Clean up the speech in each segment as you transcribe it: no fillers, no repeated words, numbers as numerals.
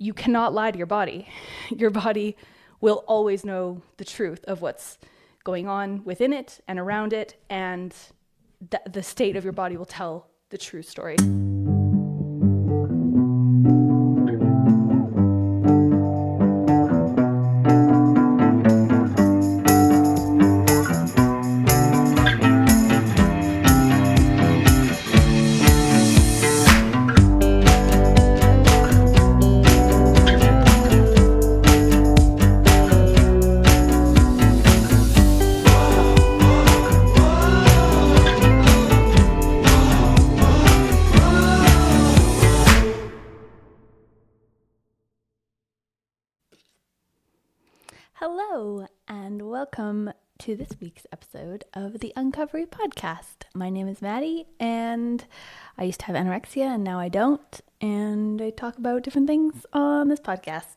you cannot lie to your body. Your body will always know the truth of what's going on within it and around it, and the state of your body will tell the true story. Hello, and welcome to this week's episode of the Uncovery podcast. My name is Maddie, and I used to have anorexia, and now I don't, and I talk about different things on this podcast.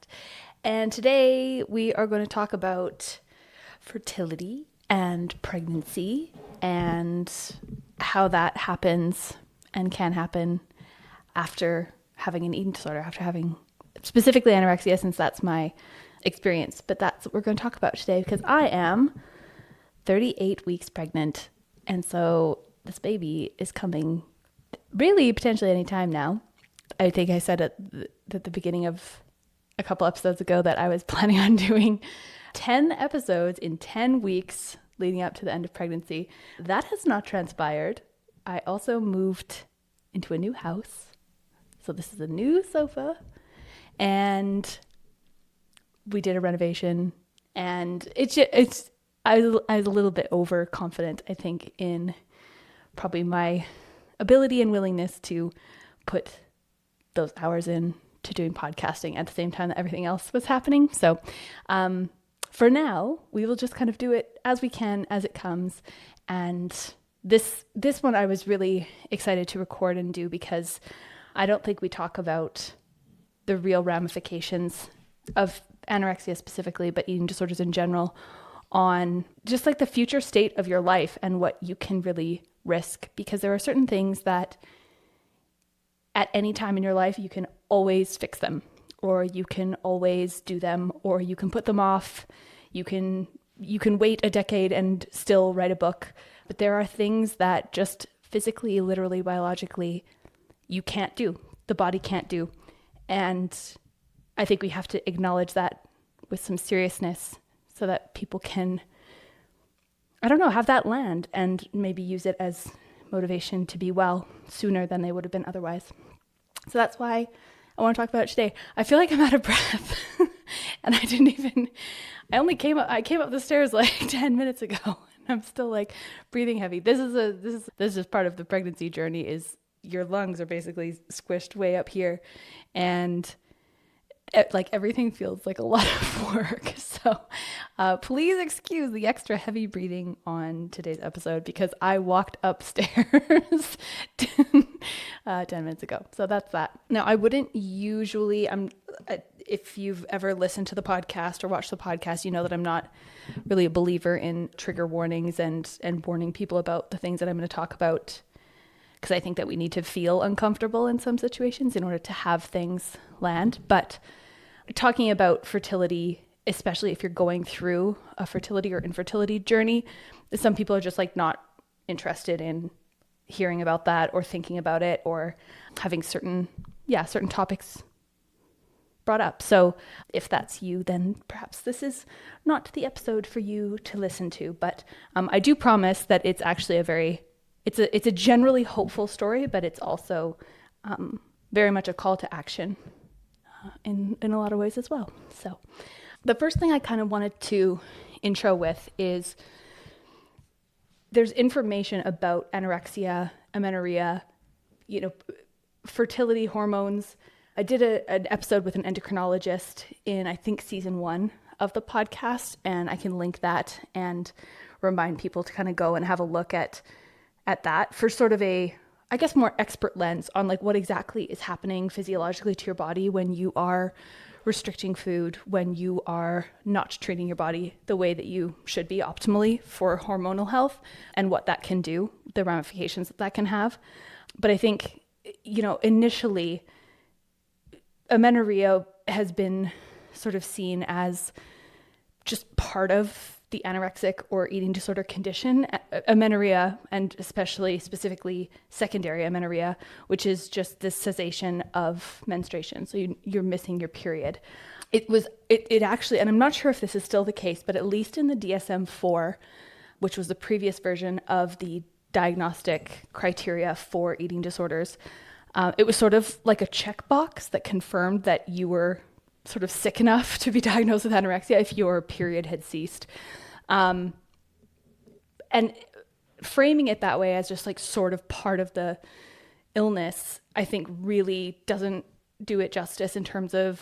And today we are going to talk about fertility and pregnancy and how that happens and can happen after having an eating disorder, after having specifically anorexia, since that's my experience. But that's what we're going to talk about today, because I am 38 weeks pregnant, and so this baby is coming really potentially any time now. I think I said at the beginning of a couple episodes ago that I was planning on doing 10 episodes in 10 weeks leading up to the end of pregnancy. That has not transpired. I also moved into a new house, so this is a new sofa, and we did a renovation, and I was a little bit overconfident, I think, in probably my ability and willingness to put those hours in to doing podcasting at the same time that everything else was happening. So for now, we will just kind of do it as we can, as it comes. And this one I was really excited to record and do, because I don't think we talk about the real ramifications of anorexia specifically, but eating disorders in general, on just like the future state of your life and what you can really risk. Because there are certain things that at any time in your life, you can always fix them, or you can always do them, or you can put them off. You can wait a decade and still write a book. But there are things that just physically, literally, biologically, you can't do. The body can't do. And I think we have to acknowledge that with some seriousness so that people can, have that land and maybe use it as motivation to be well sooner than they would have been otherwise. So that's why I want to talk about it today. I feel like I'm out of breath and I came up the stairs like 10 minutes ago, and I'm still like breathing heavy. This is part of the pregnancy journey, is your lungs are basically squished way up here, and like everything feels like a lot of work. So please excuse the extra heavy breathing on today's episode, because I walked upstairs 10 minutes ago. So that's that. Now, I wouldn't usually, if you've ever listened to the podcast or watched the podcast, you know that I'm not really a believer in trigger warnings and warning people about the things that I'm going to talk about, because I think that we need to feel uncomfortable in some situations in order to have things land. But talking about fertility, especially if you're going through a fertility or infertility journey, some people are just like not interested in hearing about that or thinking about it or having certain topics brought up. So if that's you, then perhaps this is not the episode for you to listen to. But I do promise that it's actually it's a generally hopeful story, but it's also very much a call to action in a lot of ways as well. So the first thing I kind of wanted to intro with is there's information about anorexia, amenorrhea, fertility hormones. I did an episode with an endocrinologist in, I think, season 1 of the podcast, and I can link that and remind people to kind of go and have a look at that for sort of a, I guess, more expert lens on like what exactly is happening physiologically to your body when you are restricting food, when you are not treating your body the way that you should be optimally for hormonal health, and what that can do, the ramifications that can have. But I think, initially, amenorrhea has been sort of seen as just part of the anorexic or eating disorder condition, amenorrhea, and specifically secondary amenorrhea, which is just this cessation of menstruation. So you're missing your period. It actually, and I'm not sure if this is still the case, but at least in the DSM-4, which was the previous version of the diagnostic criteria for eating disorders, it was sort of like a checkbox that confirmed that you were sort of sick enough to be diagnosed with anorexia if your period had ceased. And framing it that way as just like sort of part of the illness, I think really doesn't do it justice in terms of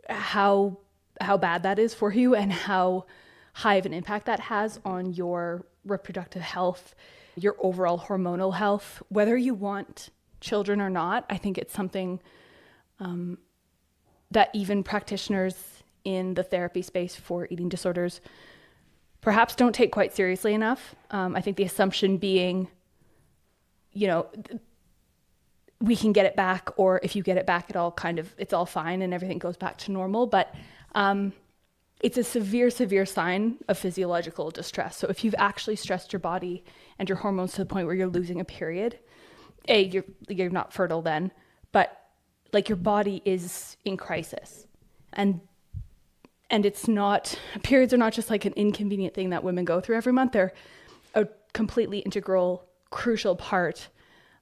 how bad that is for you and how high of an impact that has on your reproductive health, your overall hormonal health, whether you want children or not. I think it's something that even practitioners in the therapy space for eating disorders perhaps don't take quite seriously enough. I think the assumption being, we can get it back, or if you get it back, it's all fine and everything goes back to normal. But it's a severe, severe sign of physiological distress. So if you've actually stressed your body and your hormones to the point where you're losing a period, you're not fertile then, but like your body is in crisis. And periods are not just like an inconvenient thing that women go through every month. They're a completely integral, crucial part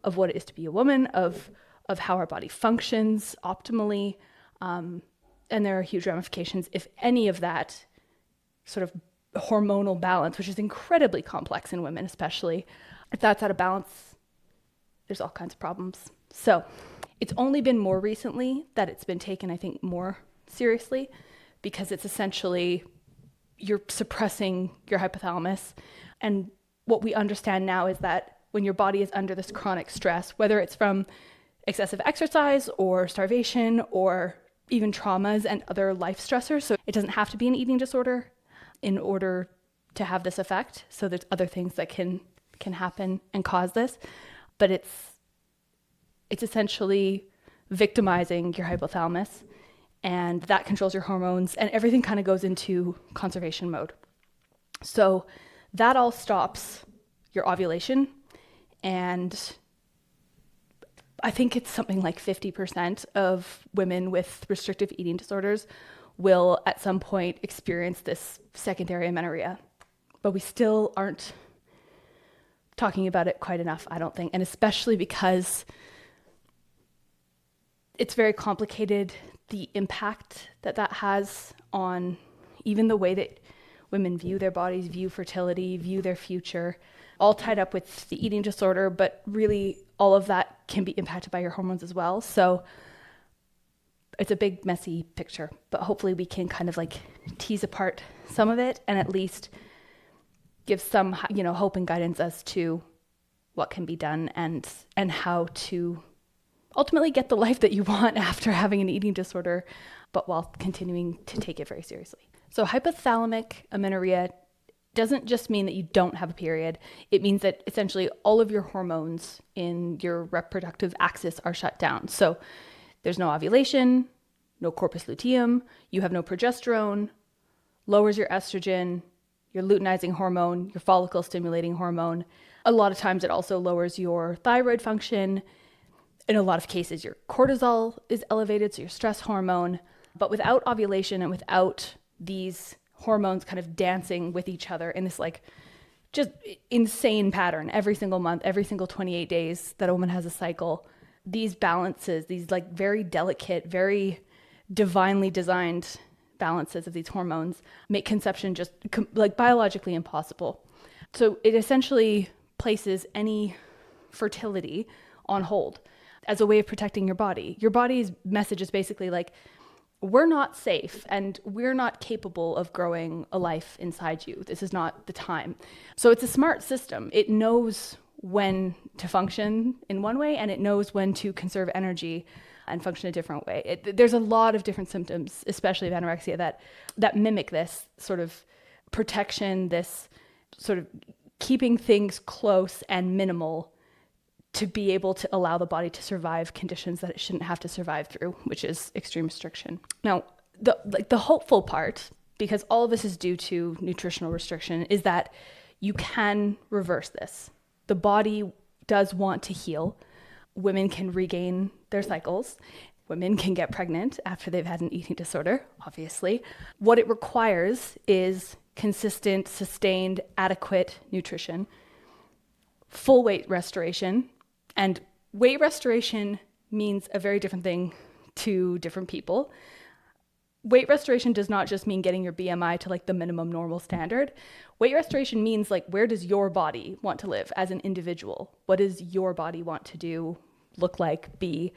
of what it is to be a woman, of how our body functions optimally. And there are huge ramifications if any of that sort of hormonal balance, which is incredibly complex in women especially, if that's out of balance, there's all kinds of problems. So it's only been more recently that it's been taken, I think, more seriously, because it's essentially you're suppressing your hypothalamus. And what we understand now is that when your body is under this chronic stress, whether it's from excessive exercise or starvation or even traumas and other life stressors, so it doesn't have to be an eating disorder in order to have this effect. So there's other things that can happen and cause this, but it's essentially victimizing your hypothalamus, and that controls your hormones, and everything kind of goes into conservation mode. So that all stops your ovulation, and I think it's something like 50% of women with restrictive eating disorders will at some point experience this secondary amenorrhea, but we still aren't talking about it quite enough, I don't think, and especially because it's very complicated, the impact that has on even the way that women view their bodies, view fertility, view their future, all tied up with the eating disorder, but really all of that can be impacted by your hormones as well. So it's a big, messy picture, but hopefully we can kind of like tease apart some of it and at least give some, hope and guidance as to what can be done and how to ultimately get the life that you want after having an eating disorder, but while continuing to take it very seriously. So hypothalamic amenorrhea doesn't just mean that you don't have a period. It means that essentially all of your hormones in your reproductive axis are shut down. So there's no ovulation, no corpus luteum, you have no progesterone, lowers your estrogen, your luteinizing hormone, your follicle stimulating hormone. A lot of times it also lowers your thyroid function. In a lot of cases, your cortisol is elevated, so your stress hormone. But without ovulation and without these hormones kind of dancing with each other in this like just insane pattern every single month, every single 28 days that a woman has a cycle, these balances, these like very delicate, very divinely designed balances of these hormones make conception just like biologically impossible. So it essentially places any fertility on hold as a way of protecting your body. Your body's message is basically like, we're not safe and we're not capable of growing a life inside you. This is not the time. So it's a smart system. It knows when to function in one way and it knows when to conserve energy and function a different way. There's a lot of different symptoms, especially of anorexia, that mimic this sort of protection, this sort of keeping things close and minimal to be able to allow the body to survive conditions that it shouldn't have to survive through, which is extreme restriction. Now, the hopeful part, because all of this is due to nutritional restriction, is that you can reverse this. The body does want to heal. Women can regain their cycles. Women can get pregnant after they've had an eating disorder, obviously. What it requires is consistent, sustained, adequate nutrition, full weight restoration. And weight restoration means a very different thing to different people. Weight restoration does not just mean getting your BMI to like the minimum normal standard. Weight restoration means like, where does your body want to live as an individual? What does your body want to do, look like, be,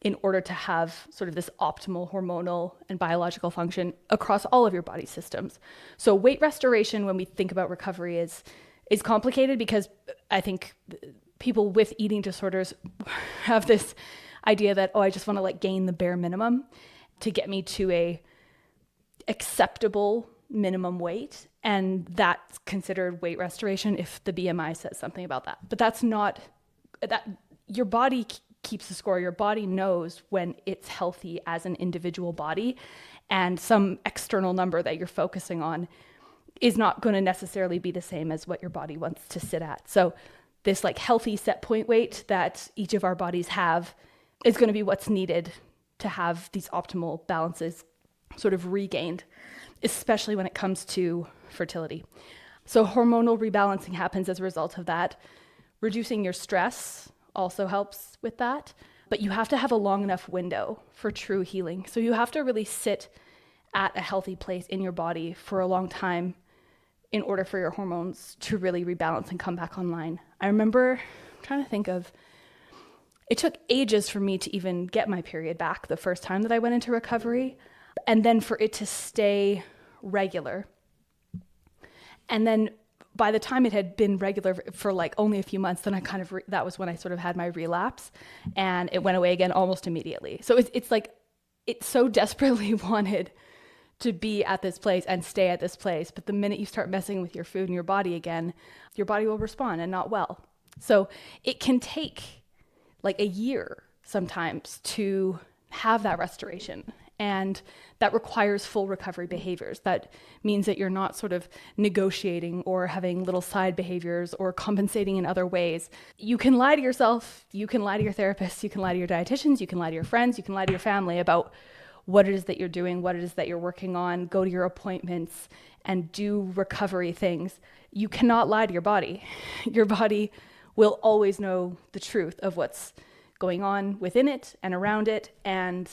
in order to have sort of this optimal hormonal and biological function across all of your body systems? So weight restoration, when we think about recovery, is complicated, because I think people with eating disorders have this idea that, oh, I just want to like gain the bare minimum to get me to a acceptable minimum weight. And that's considered weight restoration if the BMI says something about that. But that's not, that your body keeps the score. Your body knows when it's healthy as an individual body, and some external number that you're focusing on is not going to necessarily be the same as what your body wants to sit at. So this like healthy set point weight that each of our bodies have is going to be what's needed to have these optimal balances sort of regained, especially when it comes to fertility. So hormonal rebalancing happens as a result of that. Reducing your stress also helps with that, but you have to have a long enough window for true healing. So you have to really sit at a healthy place in your body for a long time in order for your hormones to really rebalance and come back online. I remember trying to think of, it took ages for me to even get my period back the first time that I went into recovery, and then for it to stay regular. And then by the time it had been regular for like only a few months, then I kind of, that was when I sort of had my relapse, and it went away again almost immediately. So it's like, it so desperately wanted to be at this place and stay at this place. But the minute you start messing with your food and your body again, your body will respond, and not well. So it can take like a year sometimes to have that restoration. And that requires full recovery behaviors. That means that you're not sort of negotiating or having little side behaviors or compensating in other ways. You can lie to yourself, you can lie to your therapist, you can lie to your dietitians, you can lie to your friends, you can lie to your family about what it is that you're doing, what it is that you're working on, go to your appointments and do recovery things. You cannot lie to your body. Your body will always know the truth of what's going on within it and around it, and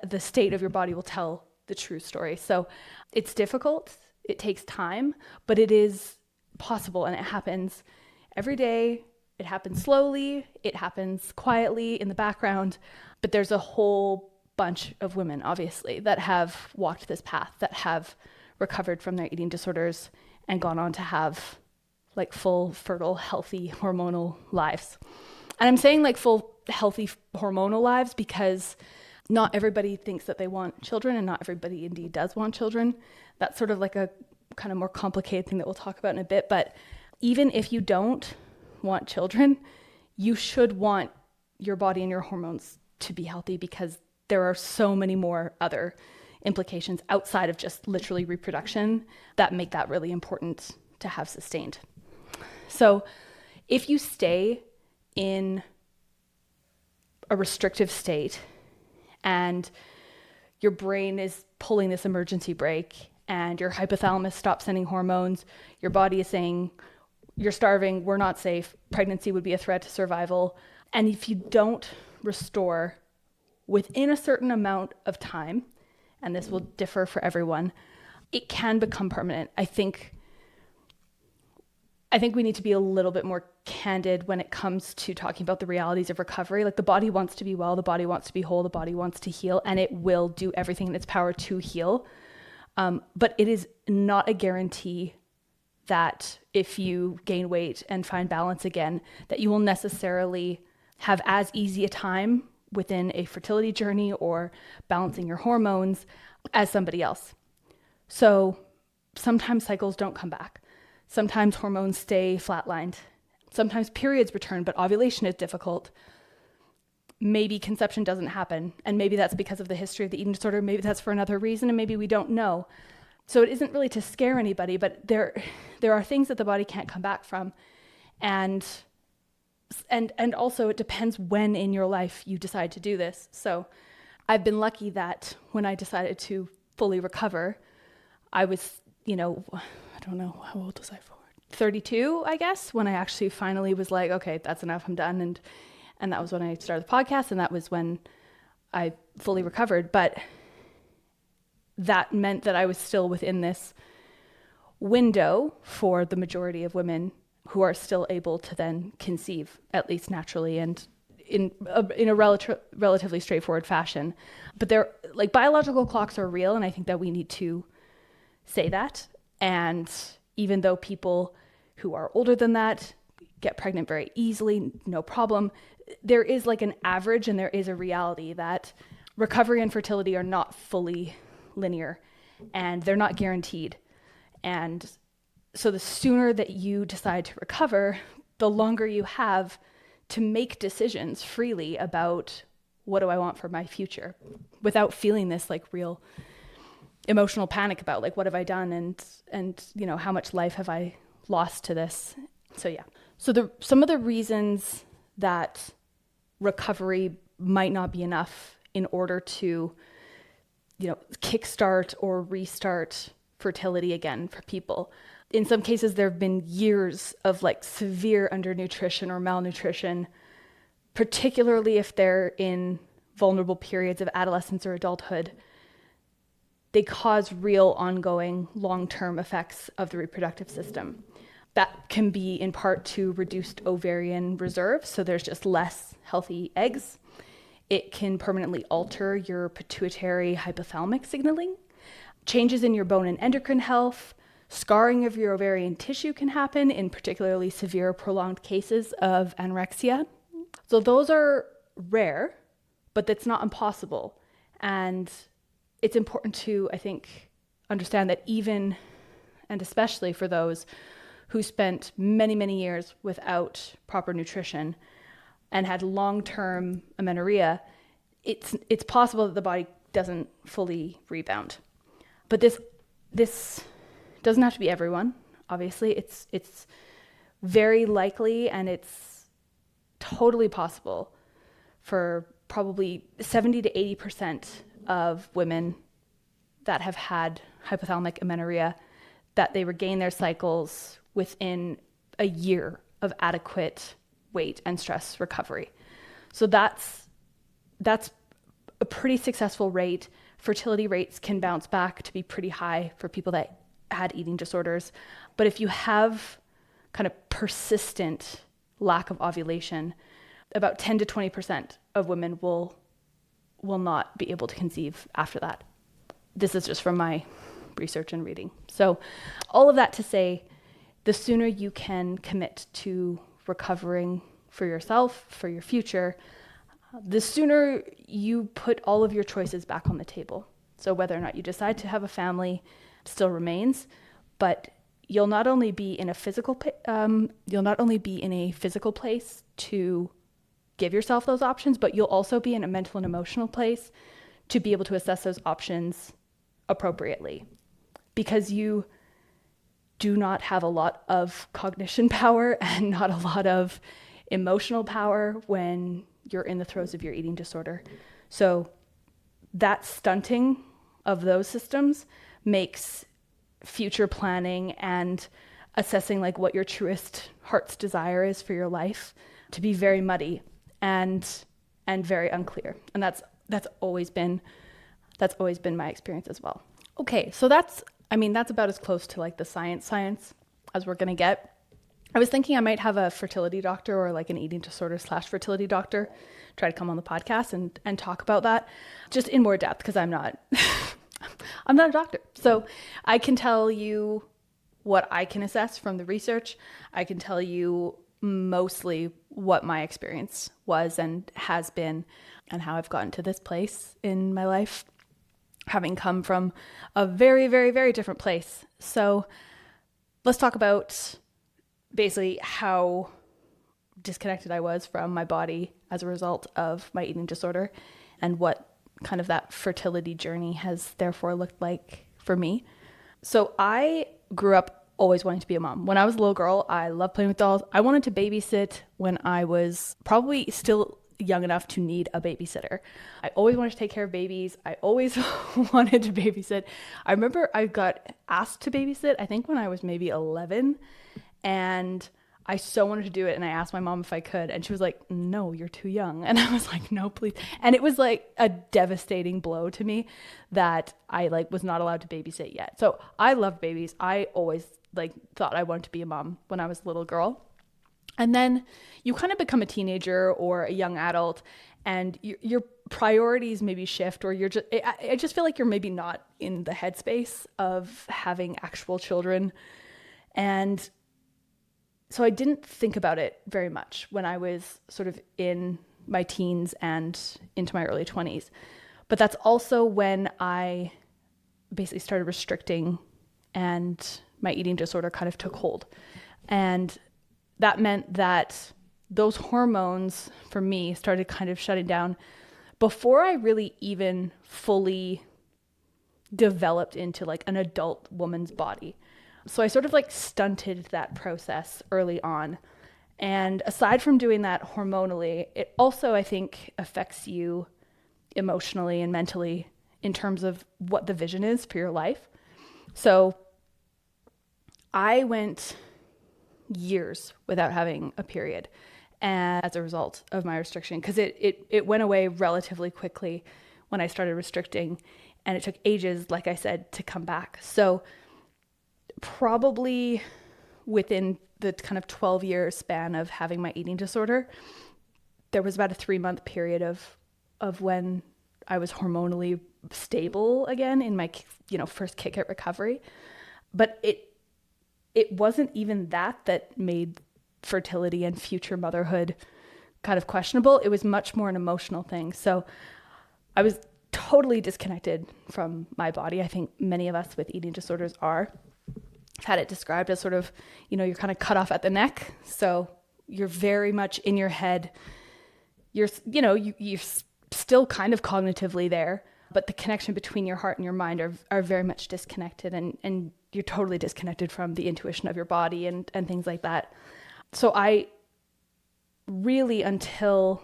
the state of your body will tell the true story. So it's difficult, it takes time, but it is possible, and it happens every day. It happens slowly, it happens quietly in the background, but there's a whole bunch of women, obviously, that have walked this path, that have recovered from their eating disorders and gone on to have like full, fertile, healthy, hormonal lives. And I'm saying like full, healthy, hormonal lives because not everybody thinks that they want children, and not everybody indeed does want children. That's sort of like a kind of more complicated thing that we'll talk about in a bit. But even if you don't want children, you should want your body and your hormones to be healthy, because there are so many more other implications outside of just literally reproduction that make that really important to have sustained. So if you stay in a restrictive state and your brain is pulling this emergency brake and your hypothalamus stops sending hormones, your body is saying, you're starving, we're not safe, pregnancy would be a threat to survival. And if you don't restore within a certain amount of time, and this will differ for everyone, it can become permanent. I think we need to be a little bit more candid when it comes to talking about the realities of recovery. Like, the body wants to be well, the body wants to be whole, the body wants to heal, and it will do everything in its power to heal. But it is not a guarantee that if you gain weight and find balance again, that you will necessarily have as easy a time within a fertility journey or balancing your hormones as somebody else. So sometimes cycles don't come back. Sometimes hormones stay flatlined. Sometimes periods return, but ovulation is difficult. Maybe conception doesn't happen, and maybe that's because of the history of the eating disorder. Maybe that's for another reason, and maybe we don't know. So it isn't really to scare anybody, but there are things that the body can't come back from. And also it depends when in your life you decide to do this. So I've been lucky that when I decided to fully recover, I was, I don't know, how old was I for? 32, I guess, when I actually finally was like, okay, that's enough, I'm done. And that was when I started the podcast, and that was when I fully recovered. But that meant that I was still within this window for the majority of women who are still able to then conceive, at least naturally and in a relatively straightforward fashion. But they're like, biological clocks are real, and I think that we need to say that. And even though people who are older than that get pregnant very easily, no problem, there is like an average, and there is a reality that recovery and fertility are not fully linear, and they're not guaranteed. And so the sooner that you decide to recover, the longer you have to make decisions freely about, what do I want for my future, without feeling this like real emotional panic about like, what have I done, and how much life have I lost to this. So yeah. So some of the reasons that recovery might not be enough in order to kickstart or restart fertility again for people. In some cases, there have been years of like severe undernutrition or malnutrition, particularly if they're in vulnerable periods of adolescence or adulthood. They cause real ongoing long-term effects of the reproductive system. That can be in part to reduced ovarian reserve, so there's just less healthy eggs. It can permanently alter your pituitary hypothalamic signaling. Changes in your bone and endocrine health, scarring of your ovarian tissue can happen in particularly severe prolonged cases of anorexia. So those are rare, but that's not impossible. And it's important to, I think, understand that even, and especially for those who spent many, many years without proper nutrition and had long-term amenorrhea, it's possible that the body doesn't fully rebound. But this doesn't have to be everyone. Obviously, it's very likely, and it's totally possible for probably 70 to 80% of women that have had hypothalamic amenorrhea, that they regain their cycles within a year of adequate weight and stress recovery. So that's a pretty successful rate. Fertility rates can bounce back to be pretty high for people that had eating disorders. But if you have kind of persistent lack of ovulation, about 10 to 20% of women will not be able to conceive after that. This is just from my research and reading. So all of that to say, the sooner you can commit to recovering for yourself, for your future, the sooner you put all of your choices back on the table. So whether or not you decide to have a family still remains, but you'll not only be in a physical place to give yourself those options, but you'll also be in a mental and emotional place to be able to assess those options appropriately, because you do not have a lot of cognition power and not a lot of emotional power when you're in the throes of your eating disorder. So that stunting of those systems makes future planning and assessing like what your truest heart's desire is for your life to be very muddy and very unclear. And that's always been my experience as well. Okay, so that's about as close to like the science as we're gonna get. I was thinking I might have a fertility doctor or like an eating disorder / fertility doctor try to come on the podcast and talk about that just in more depth, because I'm not I'm not a doctor. So I can tell you what I can assess from the research. I can tell you mostly what my experience was and has been, and how I've gotten to this place in my life, having come from a very, very, very different place. So let's talk about basically how disconnected I was from my body as a result of my eating disorder, and what kind of that fertility journey has therefore looked like for me. So I grew up always wanting to be a mom. When I was a little girl, I loved playing with dolls. I wanted to babysit when I was probably still young enough to need a babysitter. I always wanted to take care of babies. I always wanted to babysit. I remember I got asked to babysit, I think when I was maybe 11, and I so wanted to do it. And I asked my mom if I could, and she was like, no, you're too young. And I was like, no, please. And it was like a devastating blow to me that I was not allowed to babysit yet. So I loved babies. I always thought I wanted to be a mom when I was a little girl. And then you kind of become a teenager or a young adult, and your priorities maybe shift, or I just feel like you're maybe not in the headspace of having actual children. And so I didn't think about it very much when I was sort of in my teens and into my early 20s. But that's also when I basically started restricting, and my eating disorder kind of took hold. And that meant that those hormones for me started kind of shutting down before I really even fully developed into an adult woman's body. So I sort of stunted that process early on. And aside from doing that hormonally, it also, I think, affects you emotionally and mentally in terms of what the vision is for your life. So I went years without having a period, and as a result of my restriction, because it went away relatively quickly when I started restricting, and it took ages, like I said, to come back. So probably within the kind of 12-year span of having my eating disorder, there was about a 3-month period of when I was hormonally stable again in my first kick at recovery. But it wasn't even that made fertility and future motherhood kind of questionable. It was much more an emotional thing. So I was totally disconnected from my body. I think many of us with eating disorders are. I've had it described as sort of, you're kind of cut off at the neck. So you're very much in your head. You're still kind of cognitively there, but the connection between your heart and your mind are very much disconnected, and you're totally disconnected from the intuition of your body and things like that. So I really, until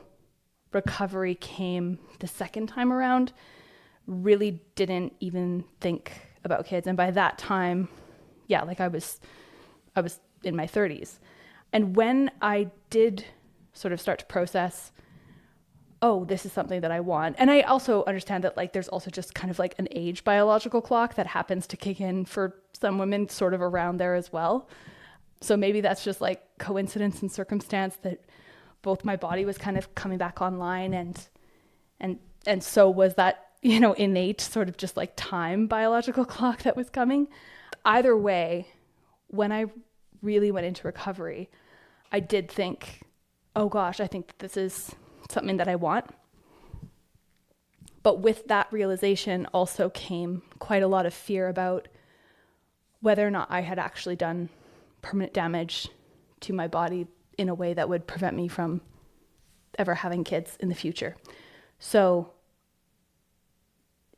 recovery came the second time around, really didn't even think about kids. And by that time, I was in my 30s. And when I did sort of start to process, oh, this is something that I want. And I also understand that there's also just kind of an age biological clock that happens to kick in for some women sort of around there as well. So maybe that's just coincidence and circumstance that both my body was kind of coming back online, and so was that, innate sort of just time biological clock that was coming. Either way, when I really went into recovery, I did think, oh gosh, I think that this is something that I want. But with that realization also came quite a lot of fear about whether or not I had actually done permanent damage to my body in a way that would prevent me from ever having kids in the future. So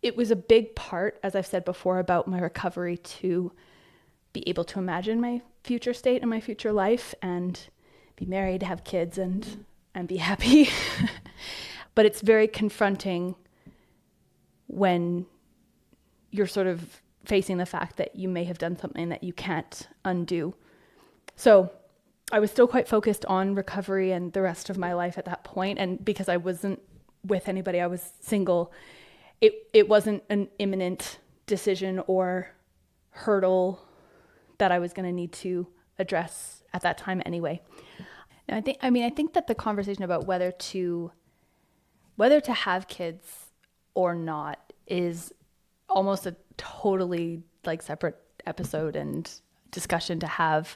it was a big part, as I've said before, about my recovery to be able to imagine my future state and my future life and be married, have kids, and be happy. But it's very confronting when you're sort of facing the fact that you may have done something that you can't undo. So I was still quite focused on recovery and the rest of my life at that point. And because I wasn't with anybody, I was single, it wasn't an imminent decision or hurdle that I was going to need to address at that time anyway. And I think that the conversation about whether to have kids or not is almost a totally separate episode and discussion to have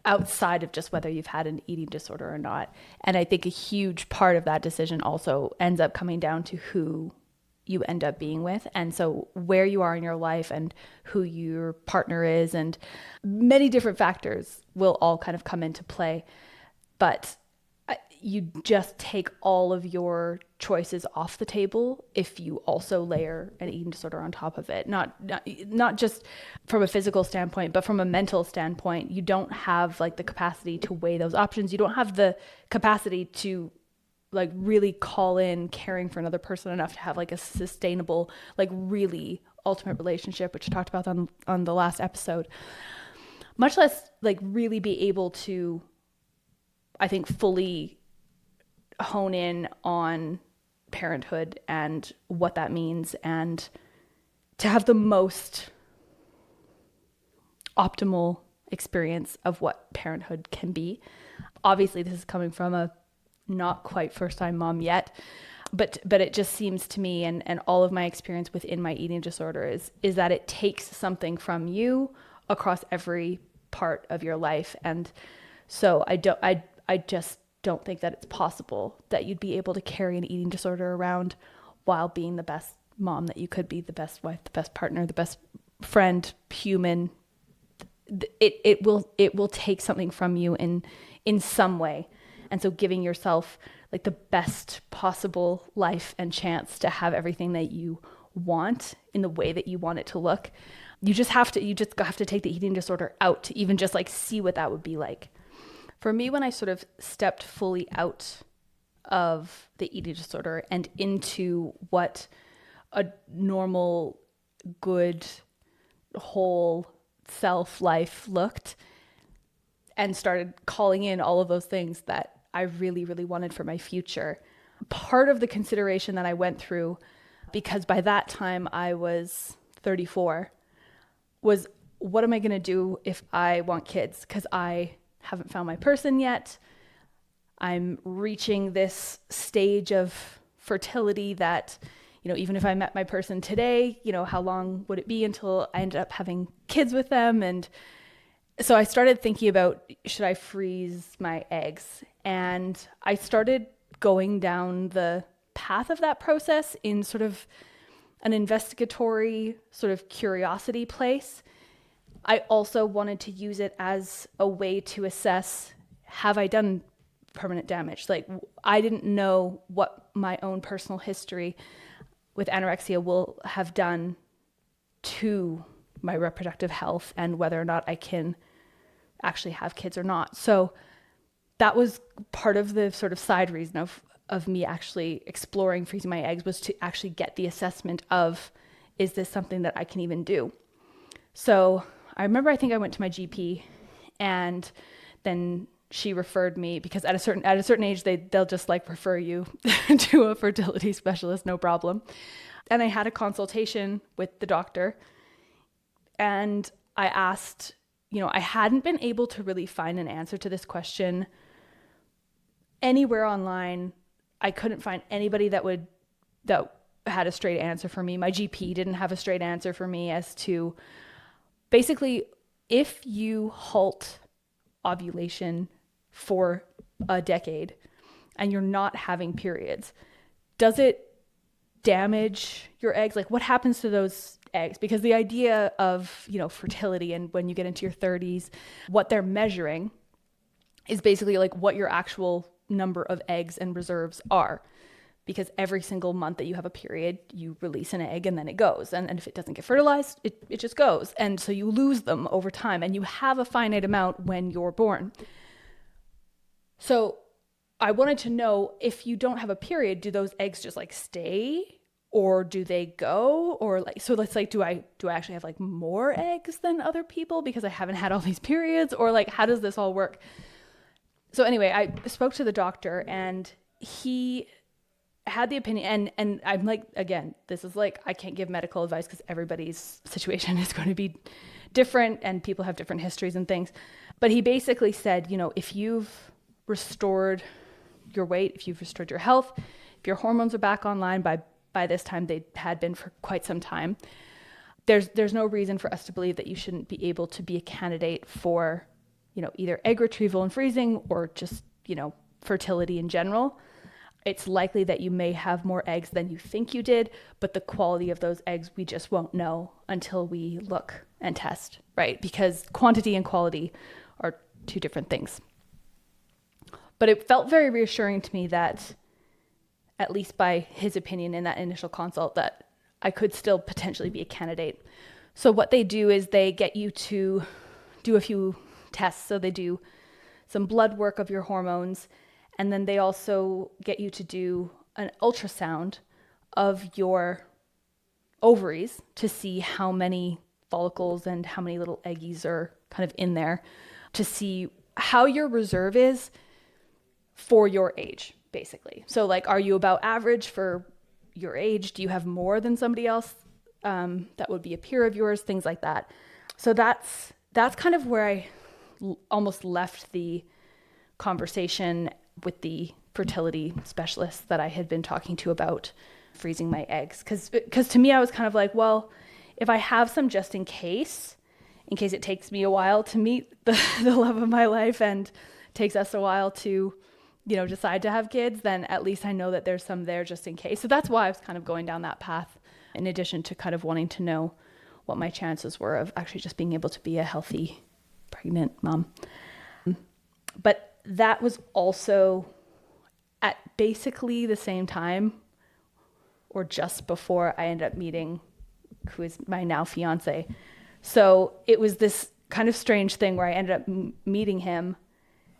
outside of just whether you've had an eating disorder or not. And I think a huge part of that decision also ends up coming down to who you end up being with. And so where you are in your life and who your partner is, and many different factors will all kind of come into play. But you just take all of your choices off the table if you also layer an eating disorder on top of it. Not just from a physical standpoint, but from a mental standpoint. You don't have like the capacity to weigh those options. You don't have the capacity to like really call in caring for another person enough to have like a sustainable, like really ultimate relationship, which I talked about on the last episode, much less like really be able to, I think, fully hone in on parenthood and what that means, and to have the most optimal experience of what parenthood can be. Obviously, this is coming from a not quite first time mom yet, but it just seems to me, and all of my experience within my eating disorder is that it takes something from you across every part of your life. And so I just don't think that it's possible that you'd be able to carry an eating disorder around while being the best mom that you could be, the best wife, the best partner, the best friend, human. It will take something from you in some way. And so giving yourself like the best possible life and chance to have everything that you want in the way that you want it to look, you just have to take the eating disorder out to even just like see what that would be like. For me, when I sort of stepped fully out of the eating disorder and into what a normal, good, whole self life looked, and started calling in all of those things that I really, really wanted for my future, part of the consideration that I went through, because by that time I was 34, was what am I going to do if I want kids? Because I haven't found my person yet. I'm reaching this stage of fertility that, even if I met my person today, how long would it be until I ended up having kids with them? And so I started thinking about, should I freeze my eggs? And I started going down the path of that process in sort of an investigatory sort of curiosity place. I also wanted to use it as a way to assess, have I done permanent damage? Like, I didn't know what my own personal history with anorexia will have done to my reproductive health and whether or not I can actually have kids or not. So that was part of the sort of side reason of me actually exploring freezing my eggs, was to actually get the assessment of, is this something that I can even do? So I remember, I think I went to my GP, and then she referred me, because at a certain age, they'll just like refer you to a fertility specialist, no problem. And I had a consultation with the doctor, and I asked, I hadn't been able to really find an answer to this question anywhere online. I couldn't find anybody that had a straight answer for me. My GP didn't have a straight answer for me as to, basically, if you halt ovulation for a decade and you're not having periods, does it damage your eggs? Like, what happens to those eggs? Because the idea of, fertility, and when you get into your 30s, what they're measuring is basically like what your actual number of eggs and reserves are. Because every single month that you have a period, you release an egg and then it goes. And if it doesn't get fertilized, it just goes. And so you lose them over time, and you have a finite amount when you're born. So I wanted to know, if you don't have a period, do those eggs just like stay, or do they go? Or like, so let's like, do I actually have like more eggs than other people because I haven't had all these periods? Or like, how does this all work? So anyway, I spoke to the doctor, and he had the opinion, and I'm like, again, this is like, I can't give medical advice because everybody's situation is going to be different and people have different histories and things. But he basically said, if you've restored your weight, if you've restored your health, if your hormones are back online by this time, they had been for quite some time, there's no reason for us to believe that you shouldn't be able to be a candidate for, either egg retrieval and freezing, or just, fertility in general. It's likely that you may have more eggs than you think you did, but the quality of those eggs, we just won't know until we look and test, right? Because quantity and quality are two different things. But it felt very reassuring to me that, at least by his opinion in that initial consult, that I could still potentially be a candidate. So what they do is they get you to do a few tests. So they do some blood work of your hormones, and then they also get you to do an ultrasound of your ovaries to see how many follicles and how many little eggies are kind of in there, to see how your reserve is for your age, basically. So like, are you about average for your age? Do you have more than somebody else that would be a peer of yours? Things like that. So that's kind of where I almost left the conversation with the fertility specialist that I had been talking to about freezing my eggs. Because to me, I was kind of like, well, if I have some just in case it takes me a while to meet the love of my life and takes us a while to, decide to have kids, then at least I know that there's some there just in case. So that's why I was kind of going down that path, in addition to kind of wanting to know what my chances were of actually just being able to be a healthy pregnant mom. But that was also at basically the same time, or just before I ended up meeting who is my now fiance. So it was this kind of strange thing where I ended up meeting him,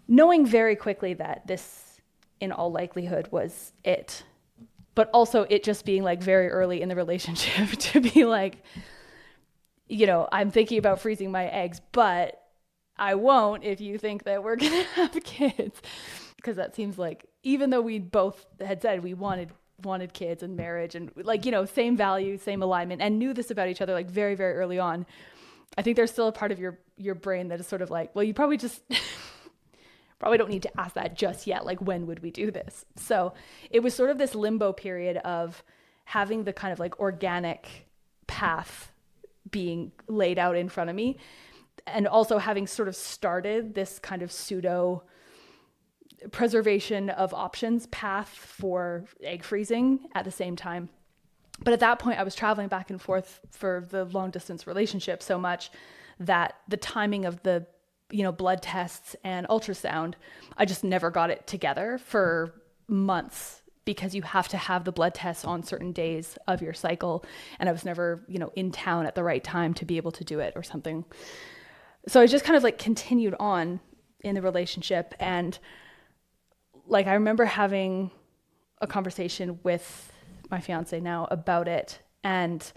knowing very quickly that this, in all likelihood, was it. But also it just being like very early in the relationship to be like, I'm thinking about freezing my eggs, but I won't if you think that we're going to have kids. Because that seems like, even though we both had said we wanted kids and marriage and same values, same alignment, and knew this about each other like very, very early on, I think there's still a part of your brain that is sort of like, well, you probably just probably don't need to ask that just yet. Like, when would we do this? So it was sort of this limbo period of having the kind of like organic path being laid out in front of me, and also having sort of started this kind of pseudo preservation of options path for egg freezing at the same time. But at that point, I was traveling back and forth for the long distance relationship so much that the timing of the, blood tests and ultrasound, I just never got it together for months, because you have to have the blood tests on certain days of your cycle. And I was never, in town at the right time to be able to do it or something. So I just kind of like continued on in the relationship. And like, I remember having a conversation with my fiance now about it. And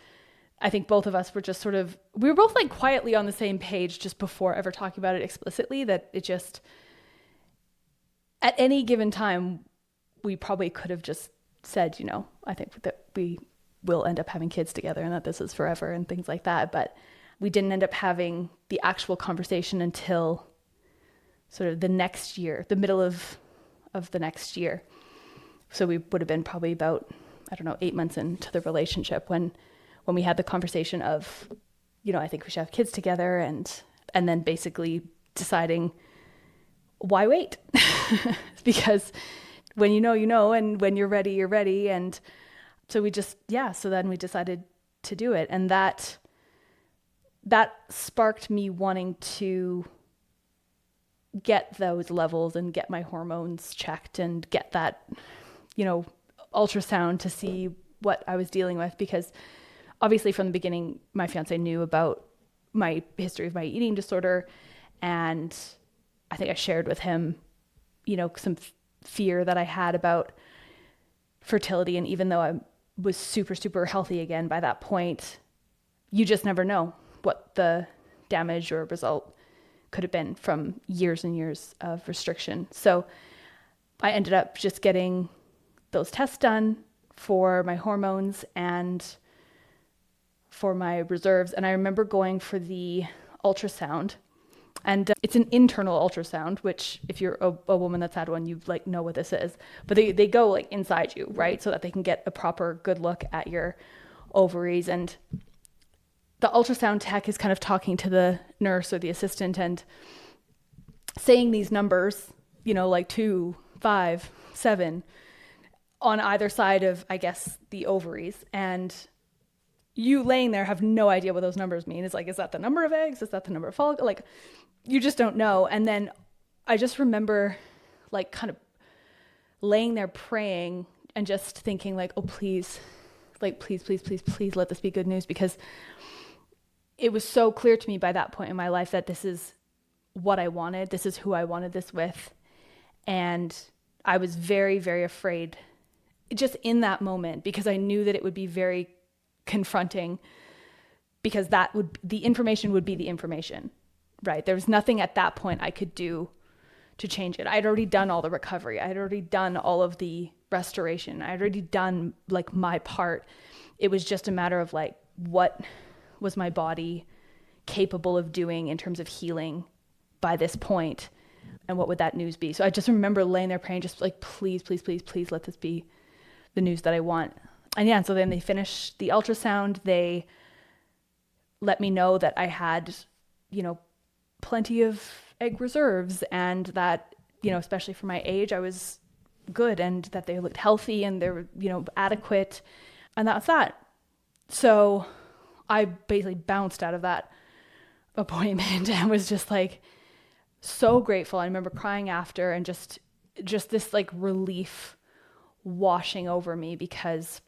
I think both of us were just we were both like quietly on the same page just before ever talking about it explicitly, that it just, at any given time, we probably could have just said, I think that we will end up having kids together and that this is forever and things like that. But we didn't end up having the actual conversation until sort of the next year, the middle of the next year. So we would have been probably about, 8 months into the relationship when we had the conversation of, I think we should have kids together, and then basically deciding, why wait? Because when you know, and when you're ready, you're ready. And so so then we decided to do it. And that sparked me wanting to get those levels and get my hormones checked and get that, ultrasound to see what I was dealing with. Because obviously from the beginning, my fiance knew about my history of my eating disorder. And I think I shared with him, some fear that I had about fertility. And even though I was super, super healthy again by that point, you just never know what the damage or result could have been from years and years of restriction. So I ended up just getting those tests done for my hormones and for my reserves. And I remember going for the ultrasound, and it's an internal ultrasound, which if you're a woman that's had one, you know what this is, but they go inside you, right? So that they can get a proper good look at your ovaries. And the ultrasound tech is kind of talking to the nurse or the assistant and saying these numbers, 2, 5, 7 on either side of, I guess, the ovaries. And you laying there have no idea what those numbers mean. It's like, is that the number of eggs? Is that the number of follicles? You just don't know. And then I just remember like kind of laying there praying and just thinking like, oh, please, like, please, please, please, please let this be good news, because it was so clear to me by that point in my life that this is what I wanted. This is who I wanted this with. And I was very, very afraid just in that moment, because I knew that it would be very confronting, because the information would be the information, right? There was nothing at that point I could do to change it. I'd already done all the recovery. I'd already done all of the restoration. I'd already done like my part. It was just a matter of like, what was my body capable of doing in terms of healing by this point, and what would that news be? So I just remember laying there praying, just like, please, please, please, please let this be the news that I want. And yeah, so then they finished the ultrasound. They let me know that I had, plenty of egg reserves, and that, especially for my age, I was good, and that they looked healthy and they were, adequate. And that's that. So I basically bounced out of that appointment and was just like so grateful. I remember crying after, and just this like relief washing over me, because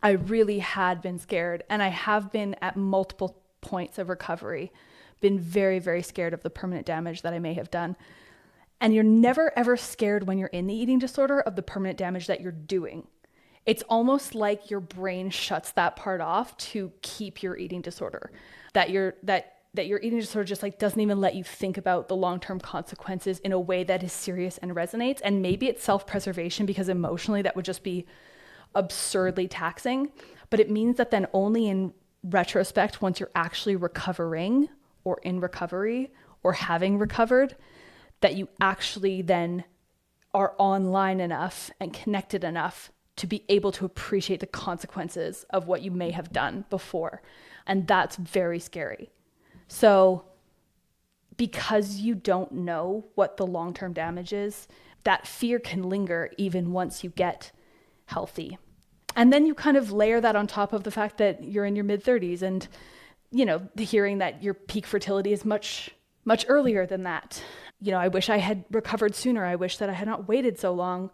I really had been scared, and I have been at multiple points of recovery, been very, very scared of the permanent damage that I may have done. And you're never ever scared when you're in the eating disorder of the permanent damage that you're doing. It's almost like your brain shuts that part off to keep your eating disorder, that your eating disorder just like doesn't even let you think about the long-term consequences in a way that is serious and resonates. And maybe it's self-preservation, because emotionally that would just be absurdly taxing. But it means that then only in retrospect, once you're actually recovering or in recovery or having recovered, that you actually then are online enough and connected enough to be able to appreciate the consequences of what you may have done before. And that's very scary. So because you don't know what the long-term damage is, that fear can linger even once you get healthy. And then you kind of layer that on top of the fact that you're in your mid-30s, and, hearing that your peak fertility is much, much earlier than that. I wish I had recovered sooner. I wish that I had not waited so long.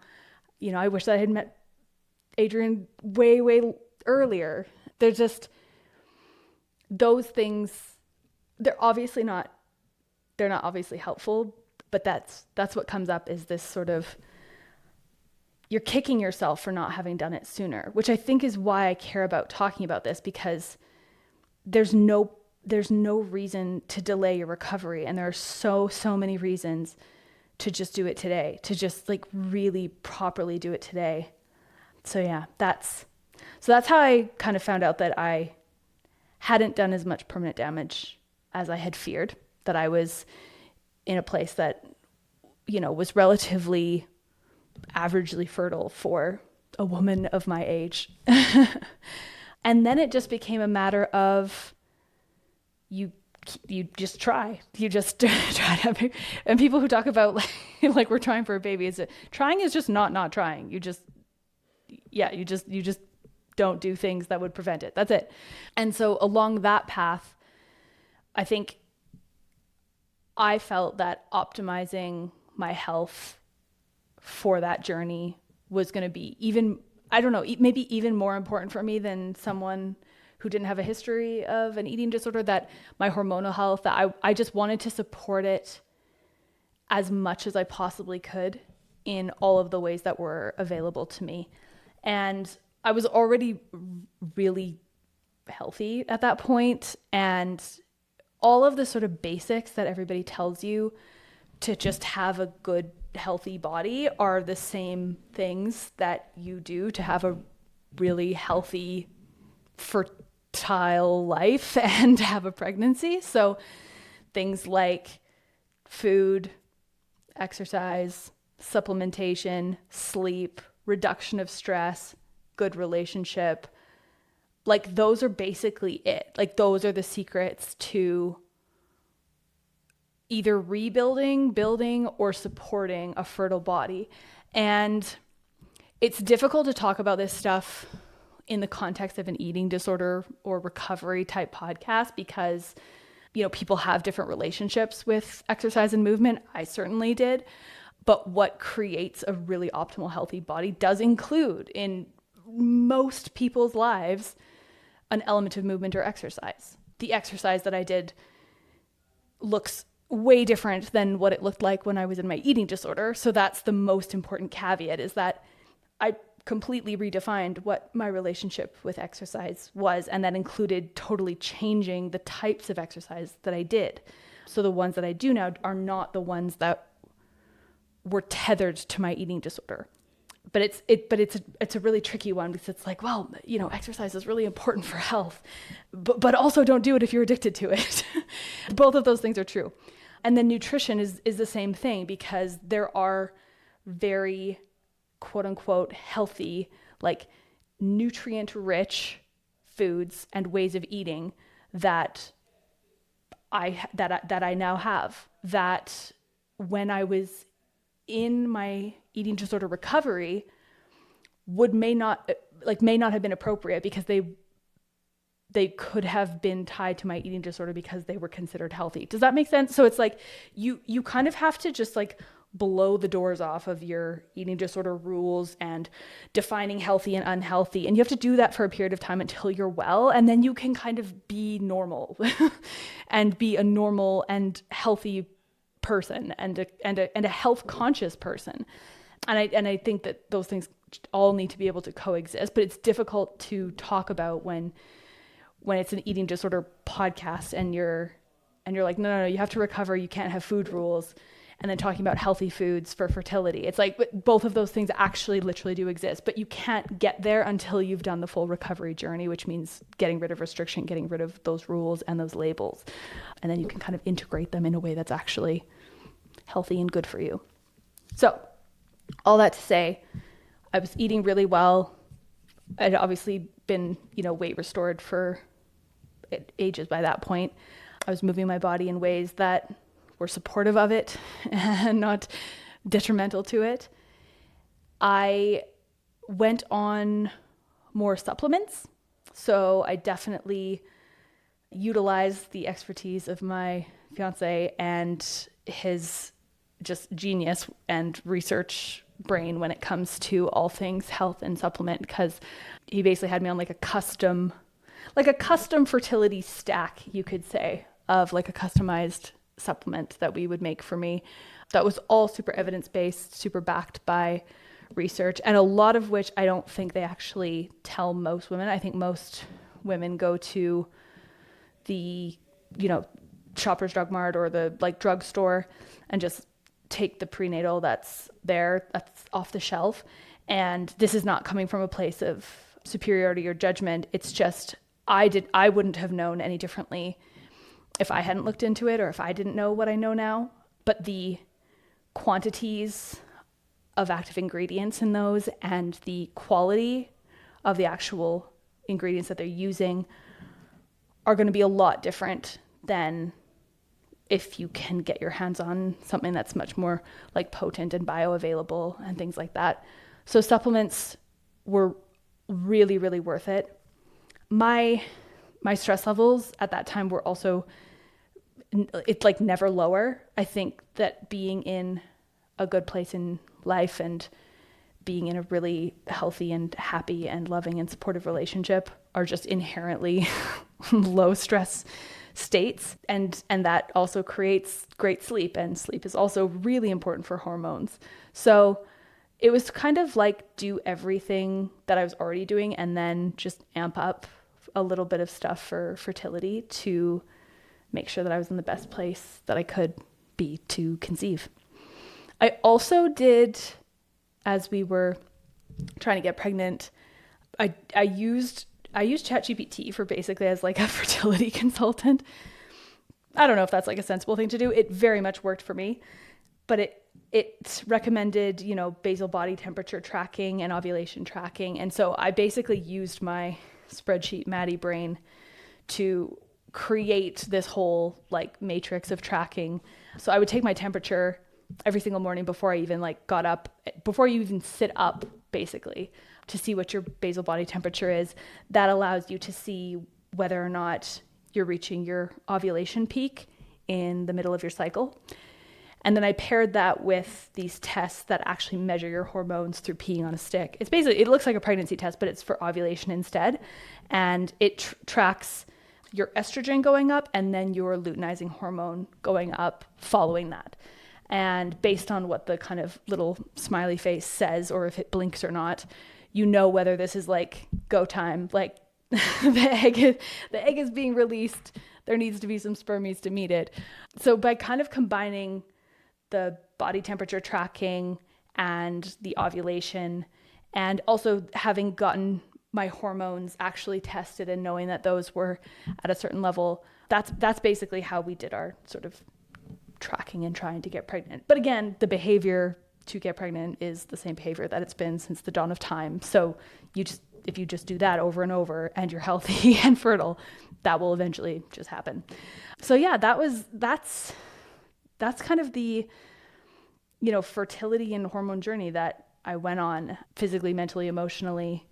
I wish that I had met Adrian way, way earlier. There's just those things. They're not obviously helpful, but that's what comes up, is this sort of, you're kicking yourself for not having done it sooner, which I think is why I care about talking about this, because there's no reason to delay your recovery. And there are so many reasons to just do it today, to just like really properly do it today. So yeah, that's how I kind of found out that I hadn't done as much permanent damage as I had feared, that I was in a place that, was relatively averagely fertile for a woman of my age. And then it just became a matter of you just try. You just try to have, and people who talk about like we're trying for a baby, trying is just not trying. You just don't do things that would prevent it. That's it. And so along that path, I think I felt that optimizing my health for that journey was going to be maybe even more important for me than someone who didn't have a history of an eating disorder, that my hormonal health, that I just wanted to support it as much as I possibly could in all of the ways that were available to me. And I was already really healthy at that point, and all of the sort of basics that everybody tells you to just have a good, healthy body are the same things that you do to have a really healthy, fertile life and have a pregnancy. So things like food, exercise, supplementation, sleep, reduction of stress, good relationship, like those are basically it. Like those are the secrets to either rebuilding, building, or supporting a fertile body. And it's difficult to talk about this stuff in the context of an eating disorder or recovery type podcast, because, people have different relationships with exercise and movement. I certainly did. But what creates a really optimal, healthy body does include, in most people's lives, an element of movement or exercise. The exercise that I did looks way different than what it looked like when I was in my eating disorder. So that's the most important caveat, is that I completely redefined what my relationship with exercise was. And that included totally changing the types of exercise that I did. So the ones that I do now are not the ones that were tethered to my eating disorder. But it's a really tricky one, because it's like, well, exercise is really important for health, but also don't do it if you're addicted to it. Both of those things are true. And then nutrition is the same thing, because there are very quote unquote healthy, like nutrient rich foods and ways of eating that I now have, that when I was in my eating disorder recovery may not have been appropriate, because they could have been tied to my eating disorder because they were considered healthy. Does that make sense? So it's like you kind of have to just like blow the doors off of your eating disorder rules and defining healthy and unhealthy. And you have to do that for a period of time until you're well. And then you can kind of be normal and be a normal and healthy person and a health conscious person. And I think that those things all need to be able to coexist, but it's difficult to talk about when it's an eating disorder podcast and you're like, no, you have to recover. You can't have food rules. And then talking about healthy foods for fertility. It's like, both of those things actually literally do exist, but you can't get there until you've done the full recovery journey, which means getting rid of restriction, getting rid of those rules and those labels. And then you can kind of integrate them in a way that's actually healthy and good for you. So all that to say, I was eating really well. I'd obviously been, weight restored for ages by that point. I was moving my body in ways that were supportive of it and not detrimental to it. I went on more supplements. So I definitely utilized the expertise of my fiance and his just genius and research brain when it comes to all things health and supplement, because he basically had me on like a custom fertility stack, you could say, of like a customized supplement that we would make for me. That was all super evidence-based, super backed by research, and a lot of which I don't think they actually tell most women. I think most women go to the, Shoppers Drug Mart or the like drugstore and just take the prenatal that's off the shelf. And this is not coming from a place of superiority or judgment. It's just, I wouldn't have known any differently if I hadn't looked into it or if I didn't know what I know now. But the quantities of active ingredients in those and the quality of the actual ingredients that they're using are going to be a lot different than if you can get your hands on something that's much more like potent and bioavailable and things like that. So supplements were really, really worth it. My stress levels at that time were also, it's like never lower. I think that being in a good place in life and being in a really healthy and happy and loving and supportive relationship are just inherently low stress states. And that also creates great sleep, and sleep is also really important for hormones. So it was kind of like do everything that I was already doing and then just amp up a little bit of stuff for fertility to make sure that I was in the best place that I could be to conceive. I also did, as we were trying to get pregnant, I used ChatGPT for basically as like a fertility consultant. I don't know if that's like a sensible thing to do. It very much worked for me, but it recommended, basal body temperature tracking and ovulation tracking. And so I basically used my spreadsheet Maddie brain to create this whole like matrix of tracking. So I would take my temperature every single morning before I even like got up, before you even sit up, basically, to see what your basal body temperature is. That allows you to see whether or not you're reaching your ovulation peak in the middle of your cycle. And then I paired that with these tests that actually measure your hormones through peeing on a stick. It's basically, it looks like a pregnancy test, but it's for ovulation instead. And it tracks your estrogen going up and then your luteinizing hormone going up following that. And based on what the kind of little smiley face says, or if it blinks or not, you know whether this is like go time, like the egg is being released. There needs to be some spermies to meet it. So by kind of combining the body temperature tracking and the ovulation, and also having gotten my hormones actually tested and knowing that those were at a certain level, that's basically how we did our sort of tracking and trying to get pregnant. But again, the behavior to get pregnant is the same behavior that it's been since the dawn of time. So if you just do that over and over and you're healthy and fertile, that will eventually just happen. So yeah, that's kind of the, fertility and hormone journey that I went on physically, mentally, emotionally,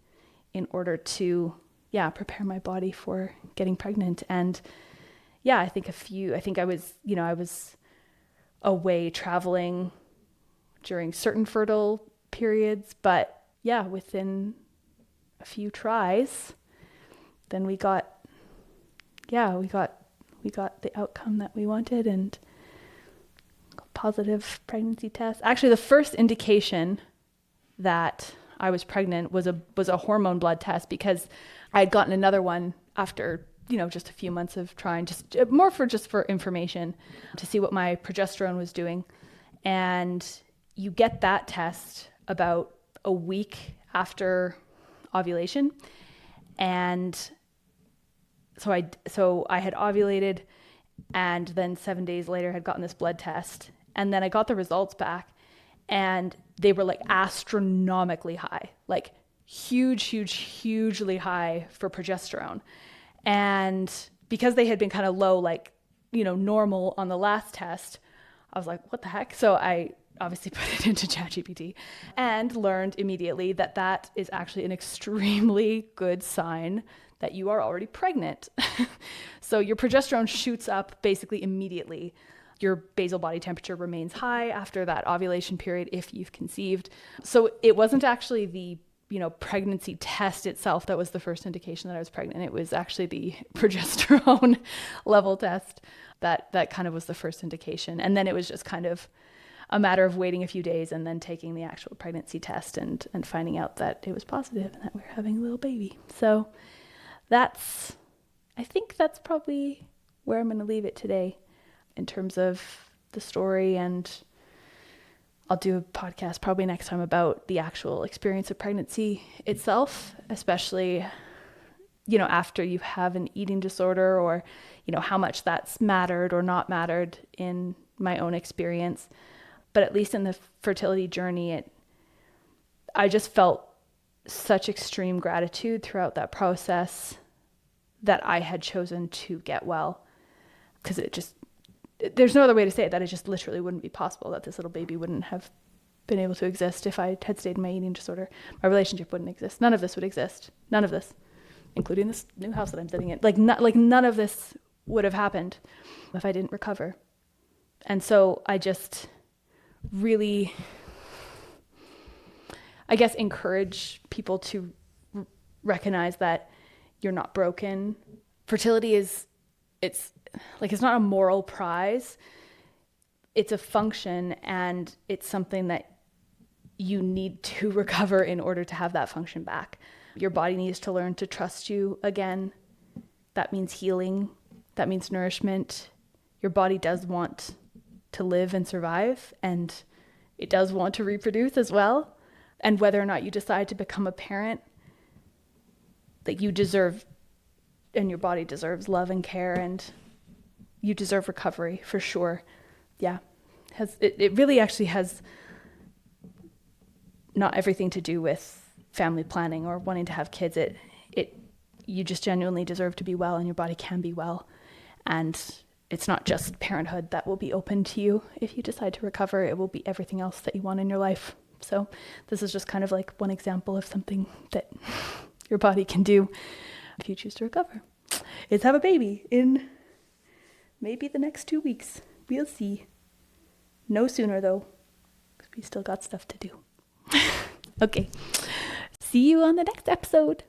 in order to, prepare my body for getting pregnant. And I think I was away traveling during certain fertile periods, but within a few tries, then we got the outcome that we wanted and positive pregnancy test. Actually, the first indication that I was pregnant was a hormone blood test, because I had gotten another one after, just a few months of trying, just for information to see what my progesterone was doing. And you get that test about a week after ovulation. And so I had ovulated, and then 7 days later had gotten this blood test. And then I got the results back, and they were like astronomically high, like hugely high for progesterone. And because they had been kind of low, like, normal on the last test, I was like, what the heck? So I obviously put it into ChatGPT and learned immediately that is actually an extremely good sign that you are already pregnant. So your progesterone shoots up basically immediately. Your basal body temperature remains high after that ovulation period if you've conceived. So it wasn't actually the pregnancy test itself that was the first indication that I was pregnant. It was actually the progesterone level test that kind of was the first indication. And then it was just kind of a matter of waiting a few days and then taking the actual pregnancy test and finding out that it was positive and that we were having a little baby. So I think that's probably where I'm going to leave it today in terms of the story. And I'll do a podcast probably next time about the actual experience of pregnancy itself, especially, after you have an eating disorder, or, how much that's mattered or not mattered in my own experience. But at least in the fertility journey, I just felt such extreme gratitude throughout that process that I had chosen to get well, because there's no other way to say it, that it just literally wouldn't be possible, that this little baby wouldn't have been able to exist if I had stayed in my eating disorder. My relationship wouldn't exist. None of this would exist. None of this, including this new house that I'm sitting in. Like none of this would have happened if I didn't recover. And so I just really, I guess, encourage people to recognize that you're not broken. Fertility it's not a moral prize. It's a function, and it's something that you need to recover in order to have that function back. Your body needs to learn to trust you again. That means healing. That means nourishment. Your body does want to live and survive, and it does want to reproduce as well. And whether or not you decide to become a parent, that you deserve, and your body deserves love and care, and you deserve recovery for sure. Yeah. It really actually has not everything to do with family planning or wanting to have kids. You just genuinely deserve to be well, and your body can be well. And it's not just parenthood that will be open to you if you decide to recover. It will be everything else that you want in your life. So this is just kind of like one example of something that your body can do if you choose to recover. Is have a baby in maybe the next 2 weeks. We'll see. No sooner though, because we still got stuff to do. Okay. See you on the next episode.